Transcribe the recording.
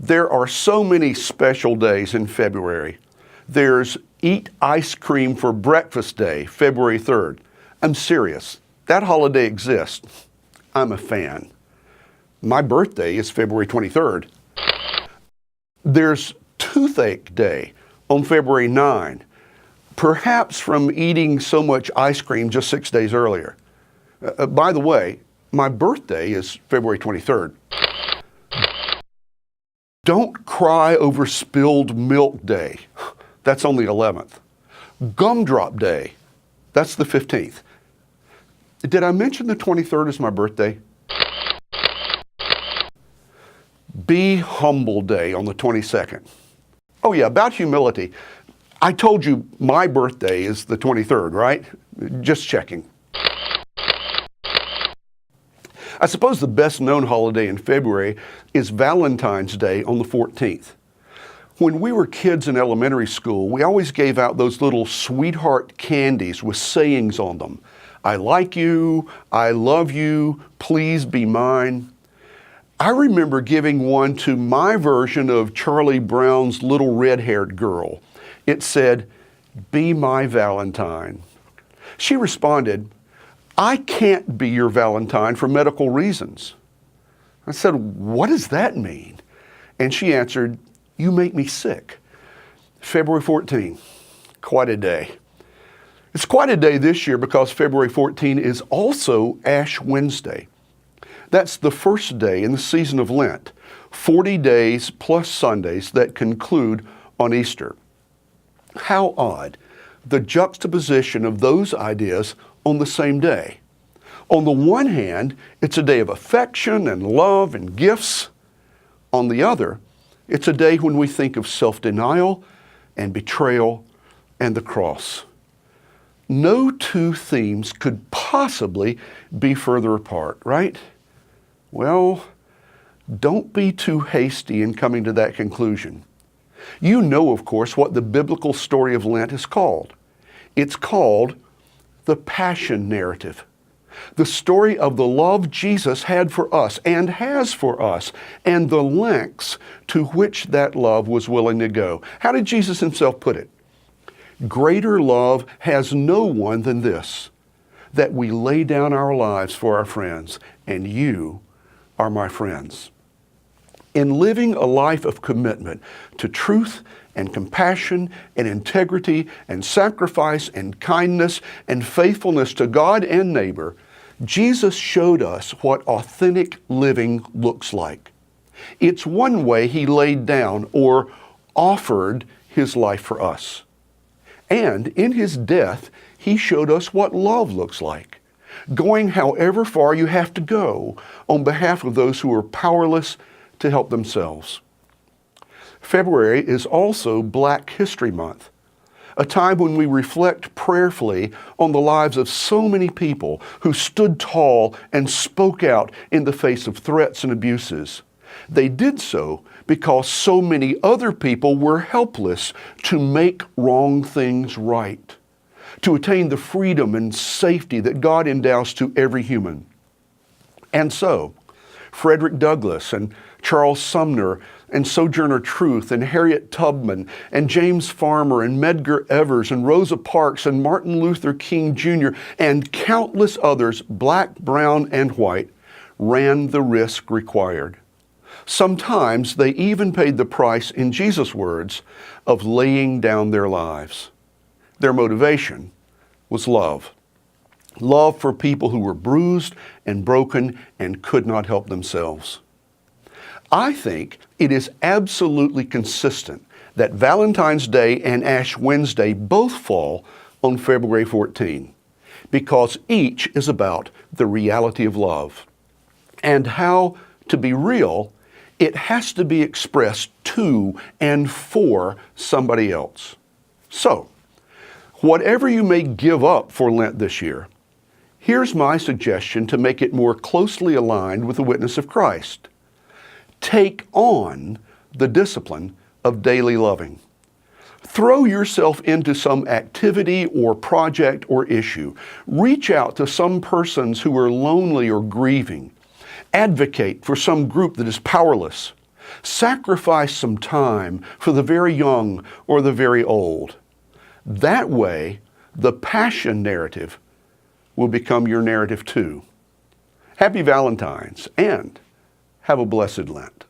There are so many special days in February. There's Eat Ice Cream for Breakfast Day, February 3rd. I'm serious. That holiday exists. I'm a fan. My birthday is February 23rd. There's Toothache Day on February 9, perhaps from eating so much ice cream just 6 days earlier. By the way, my birthday is February 23rd. Don't Cry Over Spilled Milk Day. That's on the 11th. Gumdrop Day. That's the 15th. Did I mention the 23rd is my birthday? Be Humble Day on the 22nd. Oh yeah, about humility. I told you my birthday is the 23rd, right? Just checking. I suppose the best known holiday in February is Valentine's Day on the 14th. When we were kids in elementary school, we always gave out those little sweetheart candies with sayings on them. I like you, I love you, please be mine. I remember giving one to my version of Charlie Brown's Little Red-Haired Girl. It said, "Be my Valentine." She responded, "I can't be your Valentine for medical reasons." I said, "What does that mean?" And she answered, "You make me sick." February 14, quite a day. It's quite a day this year because February 14 is also Ash Wednesday. That's the first day in the season of Lent, 40 days plus Sundays that conclude on Easter. How odd, the juxtaposition of those ideas on the same day. On the one hand, it's a day of affection and love and gifts. On the other, it's a day when we think of self-denial and betrayal and the cross. No two themes could possibly be further apart, right? Well, don't be too hasty in coming to that conclusion. You know, of course, what the biblical story of Lent is called. It's called the Passion Narrative. The story of the love Jesus had for us and has for us, and the lengths to which that love was willing to go. How did Jesus himself put it? Greater love has no one than this, that we lay down our lives for our friends, and you are my friends. In living a life of commitment to truth and compassion and integrity and sacrifice and kindness and faithfulness to God and neighbor, Jesus showed us what authentic living looks like. It's one way he laid down or offered his life for us. And in his death, he showed us what love looks like, going however far you have to go on behalf of those who are powerless to help themselves. February is also Black History Month, a time when we reflect prayerfully on the lives of so many people who stood tall and spoke out in the face of threats and abuses. They did so because so many other people were helpless to make wrong things right, to attain the freedom and safety that God endows to every human. And so, Frederick Douglass and Charles Sumner and Sojourner Truth and Harriet Tubman and James Farmer and Medgar Evers and Rosa Parks and Martin Luther King Jr. and countless others, black, brown, and white, ran the risk required. Sometimes they even paid the price, in Jesus' words, of laying down their lives. Their motivation was love. Love for people who were bruised and broken and could not help themselves. I think it is absolutely consistent that Valentine's Day and Ash Wednesday both fall on February 14, because each is about the reality of love and how, to be real, it has to be expressed to and for somebody else. So, whatever you may give up for Lent this year, here's my suggestion to make it more closely aligned with the witness of Christ. Take on the discipline of daily loving. Throw yourself into some activity or project or issue. Reach out to some persons who are lonely or grieving. Advocate for some group that is powerless. Sacrifice some time for the very young or the very old. That way, the passion narrative will become your narrative too. Happy Valentine's and have a blessed Lent.